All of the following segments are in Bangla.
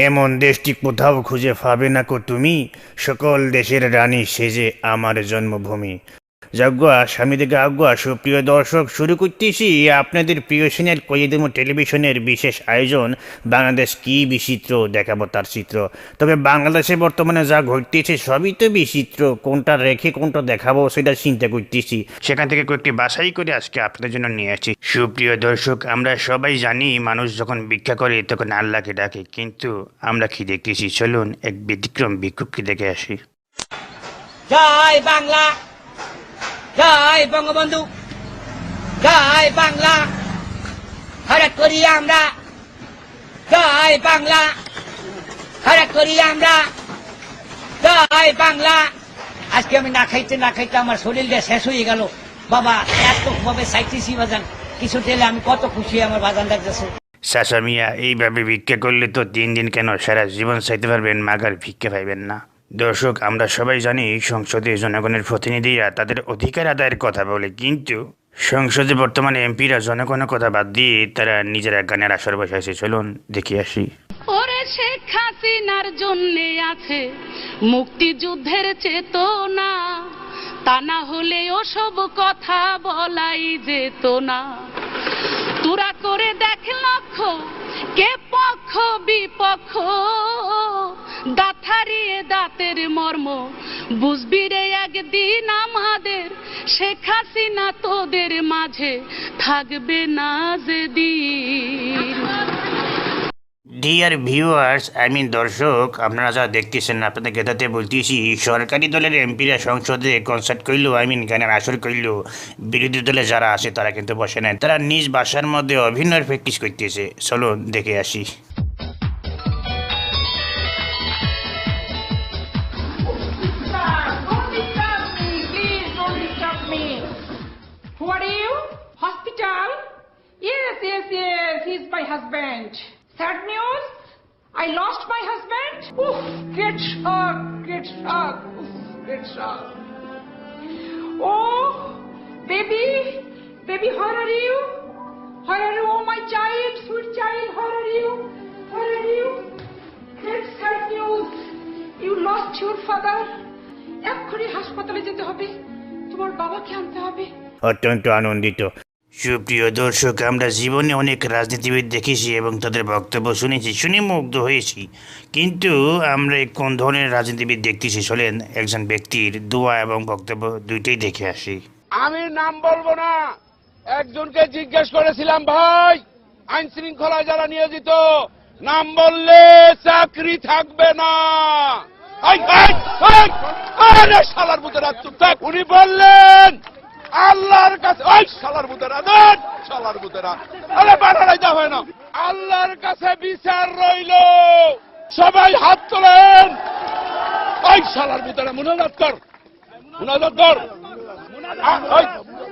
এমন দেশটি কোথাও খুঁজে পাবে না কো তুমি, সকল দেশের রানী সেজে আমার জন্মভূমি। যজ্ঞা স্বামী থেকে আজ্ঞা। সুপ্রিয় দর্শক, শুরু করতেছি আপনাদের প্রিয় চ্যানেল কইদেম টেলিভিশনের বিশেষ আয়োজন বাংলাদেশ কি বিচিত্র, দেখাবো তার চিত্র। তবে বাংলাদেশে বর্তমানে যা ঘটতেছে সবই তো বিচিত্র, কোনটা রেখে কোনটা দেখাবো সেটা চিন্তা করতেছি। সেখান থেকে কয়েকটি বাছাই করে আজকে আপনাদের জন্য নিয়ে আসছি। সুপ্রিয় দর্শক, আমরা সবাই জানি মানুষ যখন ভিক্ষা করে তখন আল্লাহকে ডাকে, কিন্তু আমরা কি দেখতেছি? চলুন এক ব্যতিক্রম ভিক্ষুককে দেখে আসি। জয় বাংলা, জয় বঙ্গবন্ধু, জয় বাংলা, হঠাৎ করি আমরা, জয় বাংলা, হঠাৎ করি আমরা, জয় বাংলা। আজকে আমি না খাইতে আমার শরীরটা শেষ হয়ে গেল বাবা। এত ভাবে চাইতেছি বাজান, কিছু টেলে আমি কত খুশি আমার বাজান দেখতেছে। চাচা মিয়া, এইভাবে ভিক্ষা করলে তো দিন দিন কেন সারা জীবন চাইতে পারবেন, মাগার ভিক্ষা পাইবেন না। দর্শক, আমরা সবাই জানি সংসদে জনগণের প্রতিনিধিরা তাদের অধিকার আদায়ের কথা বলে, কিন্তু সংসদে বর্তমানে এমপিরা জনগণের কথা বাদ দিয়ে তারা নিজেরা গানের আসর বসাইছে। চলুন দেখে আসি। ওরে শেখ হাসিনার জন্যে আছে মুক্তিযুদ্ধের চেতনা, তা না হলে ওসব কথা বলাই যেত না। তোরা করে দেখ লক্ষ্য, কে পক্ষ বিপক্ষ, দাঁত হারিয়ে দাঁতের মর্ম বুঝবি রে একদিন আমাদের। শেখ হাসিনা তোদের মাঝে থাকবে না যেদিন। ডিয়ার ভিউয়ার্স, দর্শক, আপনারা যা দেখতেছেন আপনাদের গেদাতে বলতেছি, সরকারি দলের এমপিরা সংসদে কনসার্ট করলো, গানের আসর করলো, বিরোধী দলে যারা আছে তারা কিন্তু বসে নেন, তারা নিজ বাসার মধ্যে অভিনয়ের প্র্যাকটিস করতেছে। চলো দেখে আসি। Who are you? Hospital? Yes, he's my husband. Sad news? I lost my husband? Oof, great shock. Oof, great shock. Oh, baby, where are you? Oh, my child, sweet child, where are you? Great sad news. You lost your father. এক্ষুনি হাসপাতালে যেতে হবে, তোমার বাবাকে আনতে হবে। অত্যন্ত আনন্দিত। সুপ্রিয় দর্শক, আমরা জীবনে অনেক রাজনীতিবিদ দেখেছি এবং তাদের বক্তব্য শুনেছি, শুনে মুগ্ধ হয়েছি, কিন্তু আমরা কোন ধরনের রাজনীতিবিদ দেখতেছি চলেন একজন ব্যক্তির দোয়া এবং বক্তব্য দুইটাই দেখে আসি। আমি নাম বলবো না, একজনকে জিজ্ঞেস করেছিলাম, ভাই আইন শৃঙ্খলায় যারা নিয়োজিত নাম বললে চাকরি থাকবে না। শালার বুতেরা চুপ থাক। উনি বললেন আল্লাহর কাছে, শালার বুতেরা আরে বাড়াই দেওয়া হয় না, আল্লাহর কাছে বিচার রইল, সবাই হাত তোলেন। শালার বুতেরা মুনাজাত কর,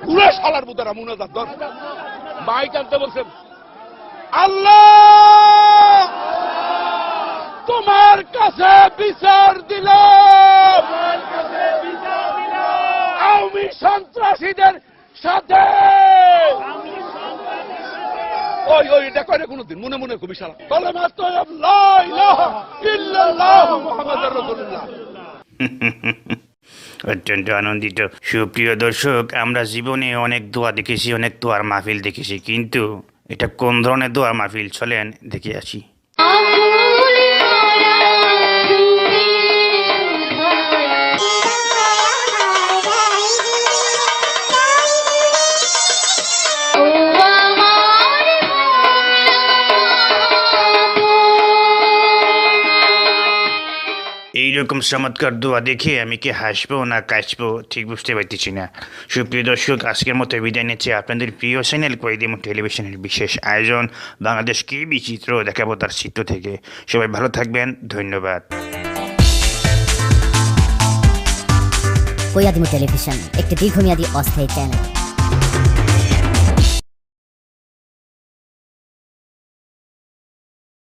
পুরো শালার বুতেরা মুনাজাত কর। মাইক আনতে বলছেন, আল্লাহ তোমার কাছে বিচার দিল, আওয়ামী সন্ত্রাসীদের সাথে। ওই এটা করে কোনদিন মনে মনে খুবই সারা কালেমা তয়্যিব লা ইলাহা ইল্লাল্লাহু মুহাম্মাদুর রাসূলুল্লাহ। অত্যন্ত আনন্দিত। সুপ্রিয় দর্শক, আমরা জীবনে অনেক দোয়া দেখেছি, অনেক দোয়ার মাহফিল দেখেছি, কিন্তু এটা কোন ধরনের দোয়া মাহফিল চলেন দেখে আসি। এইরকম চমৎকার দোয়া দেখে আমি কি হাসবো না কাশবো ঠিক বুঝতে পারতেছি না। সুপ্রিয় দর্শক, আজকের মতো বিদায় নিচ্ছে আপনাদের প্রিয় চ্যানেল কইদেম টেলিভিশনের বিশেষ আয়োজন বাংলাদেশ কি বিচিত্র, দেখাবো তার চিত্র থেকে। সবাই ভালো থাকবেন, ধন্যবাদ। কইদেম টেলিভিশন একটি দীর্ঘমেয়াদী অস্থায়ী চ্যানেল।